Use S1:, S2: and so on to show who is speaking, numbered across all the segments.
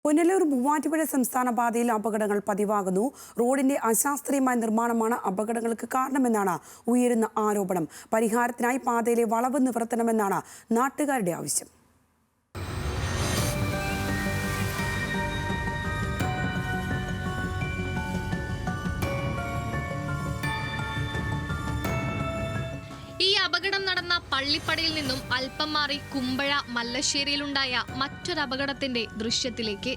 S1: പുനലൂർ മൂവാറ്റുപുഴ സംസ്ഥാന പാതയിൽ അപകടങ്ങൾ പതിവാകുന്നു. റോഡിന്റെ അശാസ്ത്രീയമായ നിർമ്മാണമാണ് അപകടങ്ങൾക്ക് കാരണമെന്നാണ് ഉയരുന്ന ആരോപണം. പരിഹാരത്തിനായി പാതയിലെ വളവ് നിവർത്തണമെന്നാണ് നാട്ടുകാരുടെ ആവശ്യം.
S2: ഈ അപകടം നടന്ന പള്ളിപ്പടയിൽ നിന്നും അല്പം മാറി കുമ്പഴ മല്ലശ്ശേരിയിലുണ്ടായ മറ്റൊരു അപകടത്തിന്റെ ദൃശ്യത്തിലേക്ക്.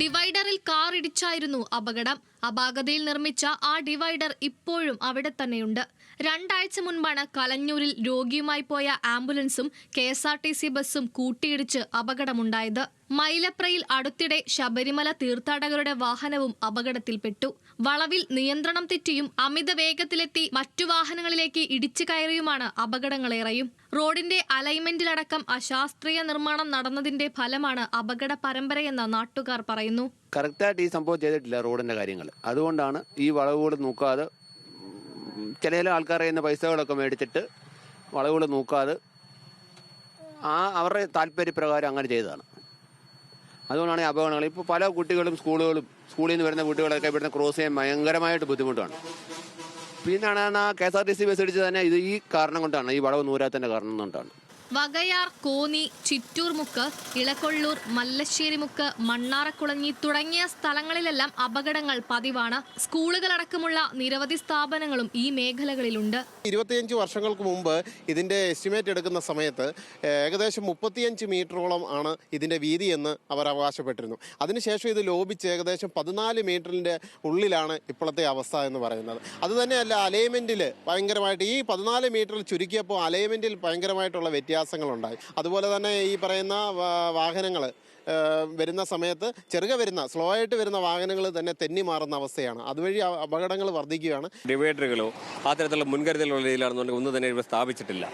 S2: ഡിവൈഡറിൽ കാർ ഇടിച്ചായിരുന്നു അപകടം. അപാകതയിൽ നിർമ്മിച്ച ആ ഡിവൈഡർ ഇപ്പോഴും അവിടെ തന്നെയുണ്ട്. 2 ആഴ്ച മുൻപാണ് കലഞ്ഞൂരിൽ രോഗിയുമായി പോയ ആംബുലൻസും KSRTC ബസ്സും കൂട്ടിയിടിച്ച് അപകടമുണ്ടായത്. മൈലപ്രയിൽ അടുത്തിടെ ശബരിമല തീർത്ഥാടകരുടെ വാഹനവും അപകടത്തിൽപ്പെട്ടു. വളവിൽ നിയന്ത്രണം തെറ്റിയും അമിത വേഗത്തിലെത്തി മറ്റു വാഹനങ്ങളിലേക്ക് ഇടിച്ചു കയറിയുമാണ് അപകടങ്ങളേറെയും. റോഡിന്റെ അലൈൻമെന്റിലടക്കം അശാസ്ത്രീയ നിർമ്മാണം നടന്നതിന്റെ ഫലമാണ് അപകട പരമ്പരയെന്ന് നാട്ടുകാർ പറയുന്നു.
S3: കറക്റ്റായിട്ട് ഈ സംഭവം ചെയ്തിട്ടില്ല റോഡിന്റെ കാര്യങ്ങൾ. അതുകൊണ്ടാണ് ഈ വളവുകൾ നോക്കാതെ ചില ആൾക്കാരെ നിന്ന് പൈസകളൊക്കെ മേടിച്ചിട്ട് വളവുകൾ നോക്കാതെ അവരുടെ താല്പര്യപ്രകാരം അങ്ങനെ ചെയ്തതാണ്. അതുകൊണ്ടാണ് ഈ അപകടങ്ങൾ. ഇപ്പോൾ പല കുട്ടികളും സ്കൂളിൽ നിന്ന് വരുന്ന കുട്ടികളൊക്കെ ഇവിടുന്ന് ക്രോസ് ചെയ്യാൻ ഭയങ്കരമായിട്ട് ബുദ്ധിമുട്ടാണ്. പിന്നാണ് KSRTC ബസ് ഇടിച്ചത് തന്നെ ഈ കാരണം കൊണ്ടാണ്, ഈ വളവ് നൂരാത്തതിൻ്റെ കാരണം കൊണ്ടാണ്.
S2: വകയാർ, കോന്നി, ചിറ്റൂർമുക്ക്, ഇളക്കൊള്ളൂർ, മല്ലശ്ശേരിമുക്ക്, മണ്ണാറക്കുളഞ്ഞി തുടങ്ങിയ സ്ഥലങ്ങളിലെല്ലാം അപകടങ്ങൾ പതിവാണ്. സ്കൂളുകളടക്കമുള്ള നിരവധി സ്ഥാപനങ്ങളും ഈ മേഖലകളിലുണ്ട്.
S4: 25 വർഷങ്ങൾക്ക് മുമ്പ് ഇതിന്റെ എസ്റ്റിമേറ്റ് എടുക്കുന്ന സമയത്ത് ഏകദേശം 35 മീറ്ററോളം ആണ് ഇതിന്റെ വീതി എന്ന് അവർ അവകാശപ്പെട്ടിരുന്നു. അതിനുശേഷം ഇത് ലോപിച്ച് ഏകദേശം 14 മീറ്ററിന്റെ ഉള്ളിലാണ് ഇപ്പോഴത്തെ അവസ്ഥ എന്ന് പറയുന്നത്. അതുതന്നെയല്ല, അലൈൻമെന്റിൽ ഭയങ്കരമായിട്ട് ഈ 14 മീറ്ററിൽ ചുരുക്കിയപ്പോൾ അലൈൻമെന്റിൽ ഭയങ്കരമായിട്ടുള്ള വ്യത്യാസങ്ങളുണ്ടായി. അതുപോലെ തന്നെ ഈ പറയുന്ന വാഹനങ്ങൾ വരുന്ന സമയത്ത് സ്ലോ ആയിട്ട് വരുന്ന വാഹനങ്ങൾ തന്നെ തെന്നി മാറുന്ന അവസ്ഥയാണ്. അതുവഴി അപകടങ്ങൾ വർദ്ധിക്കുകയാണ്.
S5: ഡിവൈഡറുകളോ ആ തരത്തിലുള്ള മുൻകരുതലുള്ള രീതിയിലാണെന്നുണ്ടെങ്കിൽ ഒന്നും തന്നെ ഇവിടെ സ്ഥാപിച്ചിട്ടില്ല.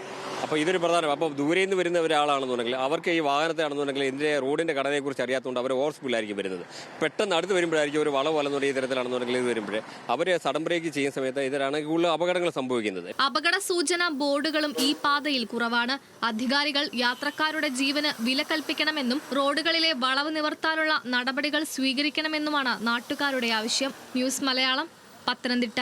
S5: അപ്പോൾ ഇതൊരു പ്രധാനം. അപ്പോൾ ദൂരെ നിന്ന് വരുന്ന ഒരാളാണെന്നുണ്ടെങ്കിൽ അവർക്ക് ഈ വാഹനത്തെ ആണെന്നുണ്ടെങ്കിൽ ഇതിൻ്റെ റോഡിൻ്റെ ഘടനയെക്കുറിച്ച് അറിയാത്തതുകൊണ്ട് അവർ ഓവർ സ്പീഡിലായിരിക്കും വരുന്നത്. പെട്ടെന്ന് അടുത്ത് വരുമ്പോഴായിരിക്കും ഒരു വളവ് അല്ലെന്നുണ്ടെങ്കിൽ ഈ തരത്തിലാണെന്നുണ്ടെങ്കിൽ ഇത് വരുമ്പോഴേ അവർ സഡൻ ബ്രേക്ക് ചെയ്യുന്ന സമയത്ത് ഇതിലാണ് കൂടുതൽ അപകടങ്ങൾ സംഭവിക്കുന്നത്.
S2: അപകട സൂചന ബോർഡുകളും ഈ പാതയിൽ കുറവാണ്. അധികാരികൾ യാത്രക്കാരുടെ ജീവന് വില കൽപ്പിക്കണമെന്നും റോഡുകളിലെ വളവ് നിവർത്താനുള്ള നടപടികൾ സ്വീകരിക്കണമെന്നുമാണ് നാട്ടുകാരുടെ ആവശ്യം. ന്യൂസ് മലയാളം, പത്തനംതിട്ട.